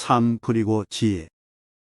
삶 그리고 지혜.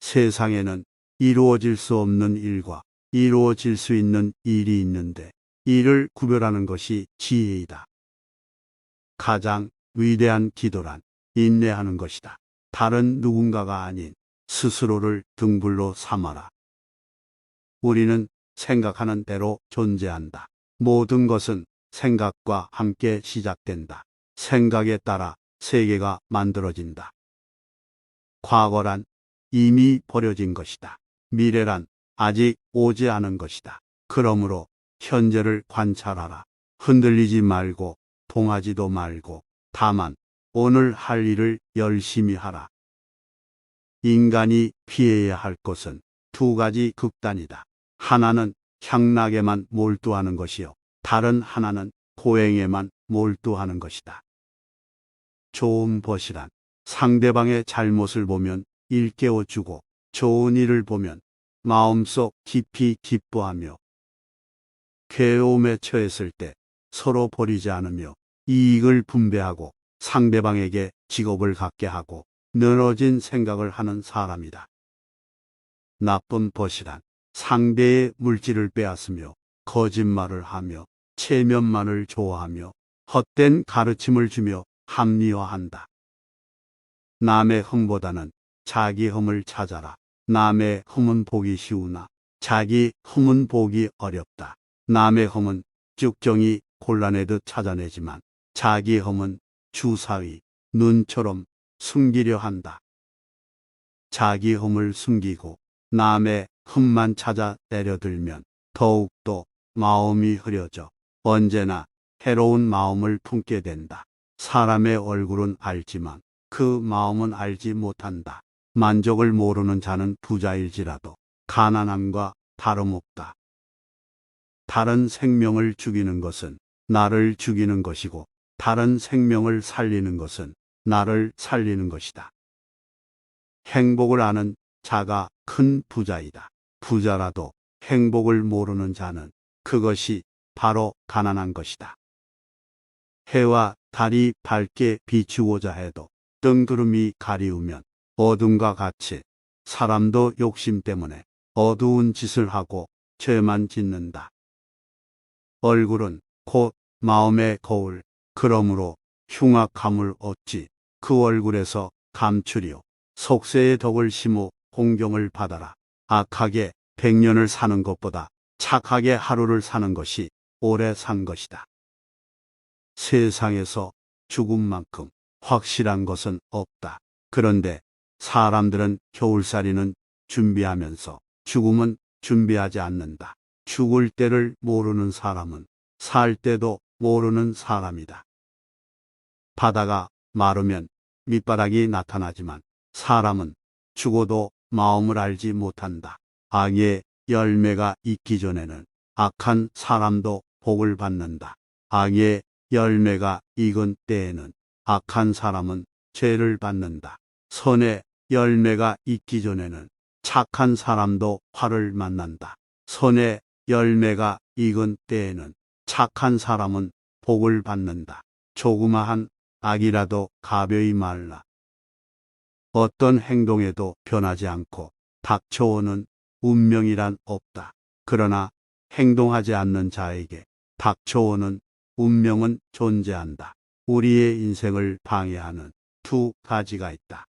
세상에는 이루어질 수 없는 일과 이루어질 수 있는 일이 있는데 이를 구별하는 것이 지혜이다. 가장 위대한 기도란 인내하는 것이다. 다른 누군가가 아닌 스스로를 등불로 삼아라. 우리는 생각하는 대로 존재한다. 모든 것은 생각과 함께 시작된다. 생각에 따라 세계가 만들어진다. 과거란 이미 버려진 것이다. 미래란 아직 오지 않은 것이다. 그러므로 현재를 관찰하라. 흔들리지 말고 동하지도 말고 다만 오늘 할 일을 열심히 하라. 인간이 피해야 할 것은 두 가지 극단이다. 하나는 향락에만 몰두하는 것이요. 다른 하나는 고행에만 몰두하는 것이다. 좋은 벗이란 상대방의 잘못을 보면 일깨워주고 좋은 일을 보면 마음속 깊이 기뻐하며 괴로움에 처했을 때 서로 버리지 않으며 이익을 분배하고 상대방에게 직업을 갖게 하고 늘어진 생각을 하는 사람이다. 나쁜 벗이란 상대의 물질을 빼앗으며 거짓말을 하며 체면만을 좋아하며 헛된 가르침을 주며 합리화한다. 남의 흠보다는 자기 흠을 찾아라. 남의 흠은 보기 쉬우나 자기 흠은 보기 어렵다. 남의 흠은 쭉정이 곤란해도 찾아내지만 자기 흠은 주사위, 눈처럼 숨기려 한다. 자기 흠을 숨기고 남의 흠만 찾아 내려들면 더욱더 마음이 흐려져 언제나 해로운 마음을 품게 된다. 사람의 얼굴은 알지만 그 마음은 알지 못한다. 만족을 모르는 자는 부자일지라도 가난함과 다름없다. 다른 생명을 죽이는 것은 나를 죽이는 것이고 다른 생명을 살리는 것은 나를 살리는 것이다. 행복을 아는 자가 큰 부자이다. 부자라도 행복을 모르는 자는 그것이 바로 가난한 것이다. 해와 달이 밝게 비추고자 해도 뜬구름이 가리우면 어둠과 같이 사람도 욕심 때문에 어두운 짓을 하고 죄만 짓는다. 얼굴은 곧 마음의 거울. 그러므로 흉악함을 어찌 그 얼굴에서 감추리오. 속세의 덕을 심어 공경을 받아라. 악하게 100년을 사는 것보다 착하게 하루를 사는 것이 오래 산 것이다. 세상에서 죽음만큼 확실한 것은 없다. 그런데 사람들은 겨울살이는 준비하면서 죽음은 준비하지 않는다. 죽을 때를 모르는 사람은 살 때도 모르는 사람이다. 바다가 마르면 밑바닥이 나타나지만 사람은 죽어도 마음을 알지 못한다. 악의 열매가 익기 전에는 악한 사람도 복을 받는다. 악의 열매가 익은 때에는 악한 사람은 죄를 받는다. 선의 열매가 익기 전에는 착한 사람도 화를 만난다. 선의 열매가 익은 때에는 착한 사람은 복을 받는다. 조그마한 악이라도 가벼이 말라. 어떤 행동에도 변하지 않고 닥쳐오는 운명이란 없다. 그러나 행동하지 않는 자에게 닥쳐오는 운명은 존재한다. 우리의 인생을 방해하는 두 가지가 있다.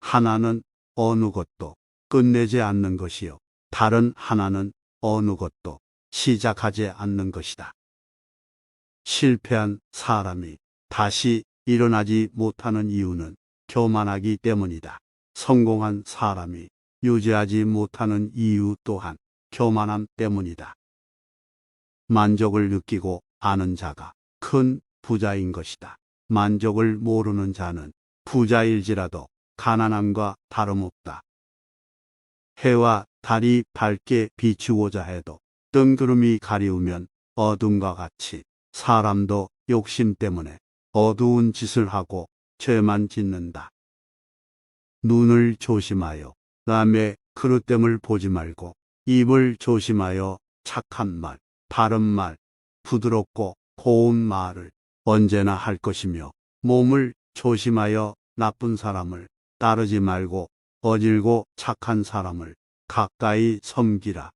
하나는 어느 것도 끝내지 않는 것이요. 다른 하나는 어느 것도 시작하지 않는 것이다. 실패한 사람이 다시 일어나지 못하는 이유는 교만하기 때문이다. 성공한 사람이 유지하지 못하는 이유 또한 교만함 때문이다. 만족을 느끼고 아는 자가 큰 부자인 것이다. 만족을 모르는 자는 부자일지라도 가난함과 다름없다. 해와 달이 밝게 비추고자 해도 뜬구름이 가리우면 어둠과 같이 사람도 욕심 때문에 어두운 짓을 하고 죄만 짓는다. 눈을 조심하여 남의 그릇됨을 보지 말고 입을 조심하여 착한 말, 바른 말, 부드럽고 고운 말을 언제나 할 것이며 몸을 조심하여 나쁜 사람을 따르지 말고 어질고 착한 사람을 가까이 섬기라.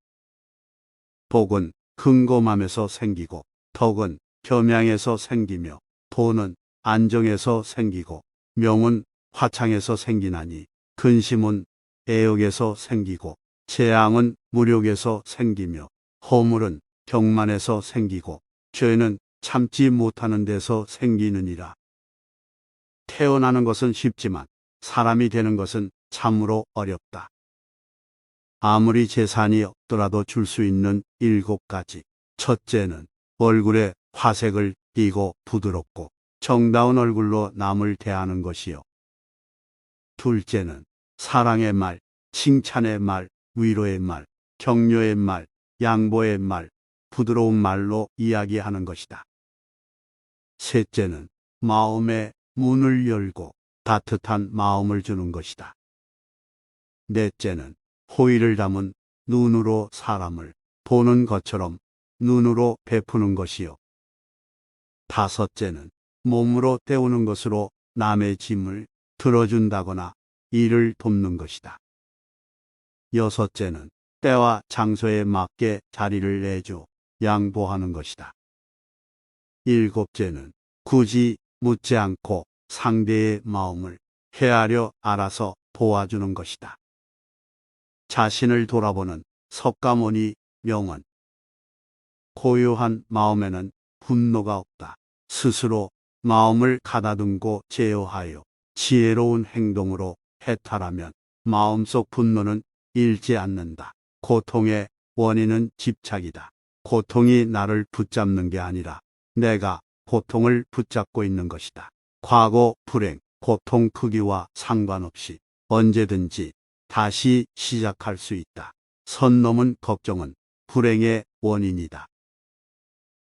복은 흥곰함에서 생기고 덕은 겸양에서 생기며 도는 안정에서 생기고 명은 화창에서 생기나니 근심은 애욕에서 생기고 재앙은 무력에서 생기며 허물은 경만에서 생기고 죄는 참지 못하는 데서 생기느니라. 태어나는 것은 쉽지만 사람이 되는 것은 참으로 어렵다. 아무리 재산이 없더라도 줄 수 있는 7가지. 첫째는 얼굴에 화색을 띠고 부드럽고 정다운 얼굴로 남을 대하는 것이요. 둘째는 사랑의 말, 칭찬의 말, 위로의 말, 격려의 말, 양보의 말, 부드러운 말로 이야기하는 것이다. 셋째는 마음의 문을 열고 따뜻한 마음을 주는 것이다. 넷째는 호의를 담은 눈으로 사람을 보는 것처럼 눈으로 베푸는 것이요. 다섯째는 몸으로 때우는 것으로 남의 짐을 들어준다거나 일을 돕는 것이다. 여섯째는 때와 장소에 맞게 자리를 내줘 양보하는 것이다. 일곱째는 굳이 묻지 않고 상대의 마음을 헤아려 알아서 도와주는 것이다. 자신을 돌아보는 석가모니 명언. 고요한 마음에는 분노가 없다. 스스로 마음을 가다듬고 제어하여 지혜로운 행동으로 해탈하면 마음속 분노는 잃지 않는다. 고통의 원인은 집착이다. 고통이 나를 붙잡는 게 아니라 내가 고통을 붙잡고 있는 것이다. 과거 불행, 고통 크기와 상관없이 언제든지 다시 시작할 수 있다. 선 넘은 걱정은 불행의 원인이다.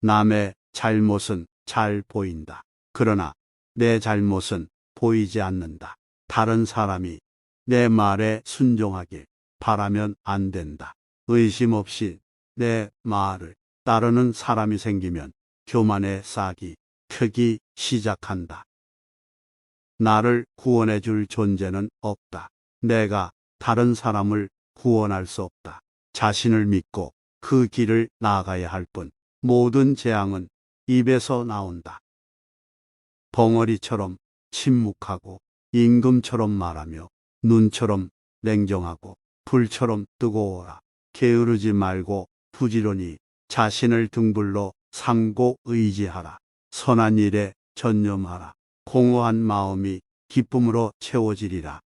남의 잘못은 잘 보인다. 그러나 내 잘못은 보이지 않는다. 다른 사람이 내 말에 순종하길 바라면 안 된다. 의심 없이 내 말을 따르는 사람이 생기면 교만의 싹이 크기 시작한다. 나를 구원해 줄 존재는 없다. 내가 다른 사람을 구원할 수 없다. 자신을 믿고 그 길을 나아가야 할 뿐 모든 재앙은 입에서 나온다. 벙어리처럼 침묵하고 임금처럼 말하며 눈처럼 냉정하고 불처럼 뜨거워라. 게으르지 말고 부지런히 자신을 등불로 삼고 의지하라. 선한 일에 전념하라. 공허한 마음이 기쁨으로 채워지리라.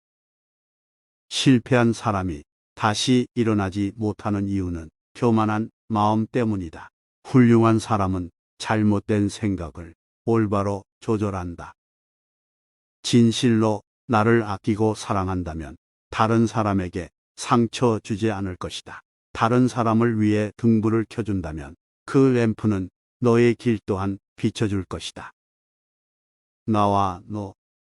실패한 사람이 다시 일어나지 못하는 이유는 교만한 마음 때문이다. 훌륭한 사람은 잘못된 생각을 올바로 조절한다. 진실로 나를 아끼고 사랑한다면 다른 사람에게 상처 주지 않을 것이다. 다른 사람을 위해 등불을 켜준다면 그 램프는 너의 길 또한 비춰줄 것이다. 나와 너,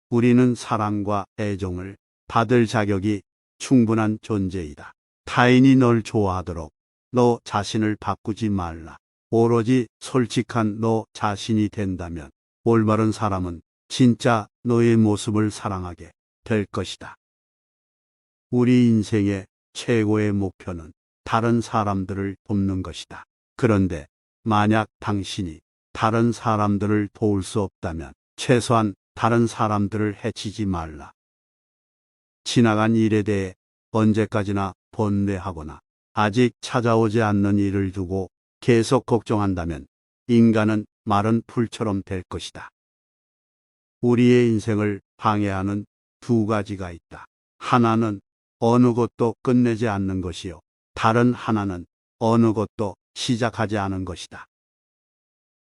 우리는 사랑과 애정을 받을 자격이 충분한 존재이다. 타인이 널 좋아하도록 너 자신을 바꾸지 말라. 오로지 솔직한 너 자신이 된다면 올바른 사람은 진짜 너의 모습을 사랑하게 될 것이다. 우리 인생의 최고의 목표는 다른 사람들을 돕는 것이다. 그런데 만약 당신이 다른 사람들을 도울 수 없다면 최소한 다른 사람들을 해치지 말라. 지나간 일에 대해 언제까지나 번뇌하거나 아직 찾아오지 않는 일을 두고 계속 걱정한다면 인간은 마른 풀처럼 될 것이다. 우리의 인생을 방해하는 2가지가 있다. 하나는 어느 것도 끝내지 않는 것이요. 다른 하나는 어느 것도 시작하지 않은 것이다.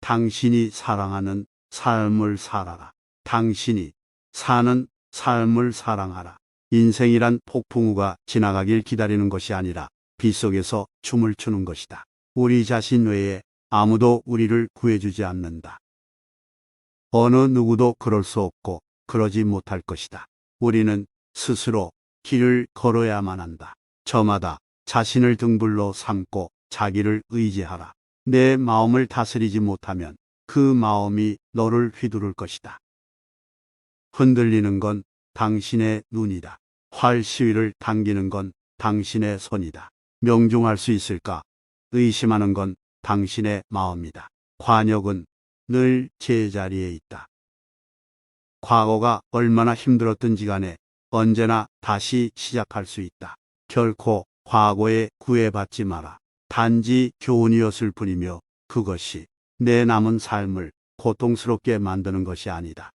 당신이 사랑하는 삶을 살아라. 당신이 사는 삶을 사랑하라. 인생이란 폭풍우가 지나가길 기다리는 것이 아니라 빗속에서 춤을 추는 것이다. 우리 자신 외에 아무도 우리를 구해주지 않는다. 어느 누구도 그럴 수 없고 그러지 못할 것이다. 우리는 스스로 길을 걸어야만 한다. 저마다 자신을 등불로 삼고 자기를 의지하라. 내 마음을 다스리지 못하면 그 마음이 너를 휘두를 것이다. 흔들리는 건 당신의 눈이다. 활 시위를 당기는 건 당신의 손이다. 명중할 수 있을까? 의심하는 건 당신의 마음이다. 관역은 늘 제자리에 있다. 과거가 얼마나 힘들었든지 간에 언제나 다시 시작할 수 있다. 결코 과거에 구애받지 마라. 단지 교훈이었을 뿐이며 그것이 내 남은 삶을 고통스럽게 만드는 것이 아니다.